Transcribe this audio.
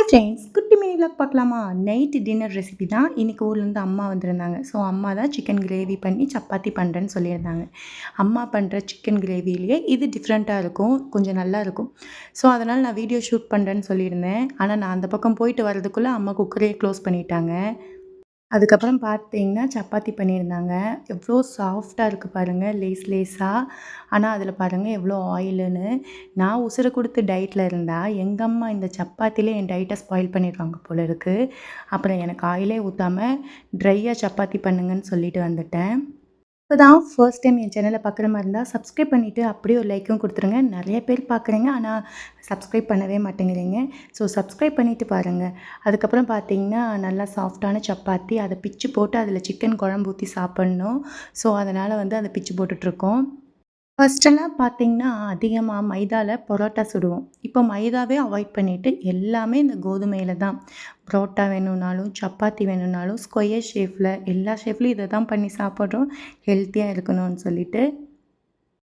Hi friends, குட்டி mini vlog பார்க்கலாமா? Night dinner recipe தான். இன்றைக்கி ஊர்லேருந்து அம்மா வந்திருந்தாங்க. ஸோ அம்மா தான் சிக்கன் கிரேவி பண்ணி சப்பாத்தி பண்ணுறேன்னு சொல்லியிருந்தாங்க. அம்மா பண்ணுற சிக்கன் கிரேவிலேயே இது டிஃப்ரெண்ட்டாக இருக்கும், கொஞ்சம் நல்லாயிருக்கும். ஸோ அதனால் நான் வீடியோ ஷூட் பண்ணுறேன்னு சொல்லியிருந்தேன். ஆனால் நான் அந்த பக்கம் போயிட்டு வரதுக்குள்ளே அம்மா குக்கரையே க்ளோஸ் பண்ணிட்டாங்க. அதுக்கப்புறம் பார்த்தீங்கன்னா, சப்பாத்தி பண்ணியிருந்தாங்க. எவ்வளோ சாஃப்ட்டா இருக்கு பாருங்க, லேஸா. ஆனா அதில பாருங்க எவ்வளோ ஆயிலுன்னு. நான் உசுர குடுத்து டயட்ல இருந்தா, எங்க அம்மா இந்த சப்பாத்திலே என் டயட்ட ஸ்பாயில் பண்ணிருவாங்க போல இருக்கு. அப்புறம் எனக்கு ஆயிலே ஊத்தாம, ட்ரையா சப்பாத்தி பண்ணுங்கன்னு சொல்லிட்டு வந்துட்டேன். இப்போ தான் ஃபர்ஸ்ட் டைம் என் சேனல பார்க்குற மாரி இருந்தா, சப்ஸ்கிரைப் பண்ணிவிட்டு அப்படியே ஒரு லைக்கும் குடுத்துருங்க. நெறைய பேர் பார்க்குறீங்க, ஆனா சப்ஸ்கிரைப் பண்ணவே மாட்டேங்கிறீங்க. ஸோ சப்ஸ்கிரைப் பண்ணிவிட்டு பாருங்கள். அதுக்கப்புறம் பார்த்தீங்கன்னா, நல்லா சாஃப்ட்டான சப்பாத்தி, அத பிச்சு போட்டு அதில சிக்கன் குழம்பு ஊத்தி சாப்பிடணும். ஸோ அதனால வந்து அத பிச்சு போட்டுட்ருக்கோம். ஃபர்ஸ்ட்டெல்லாம் பார்த்தீங்கன்னா, அதிகமா மைதால பரோட்டா சுடுவோம். இப்போ மைதாவே அவாய்ட் பண்ணிட்டு, எல்லாமே இந்த கோதுமையில தான். பரோட்டா வேணும்னாலும், சப்பாத்தி வேணும்னாலும், ஸ்கொயர் ஷேப்ல எல்லா ஷேப்லயும் இத தான் பண்ணி சாப்பிட்றோம். ஹெல்த்தியா இருக்கணும்னு சொல்லிட்டு.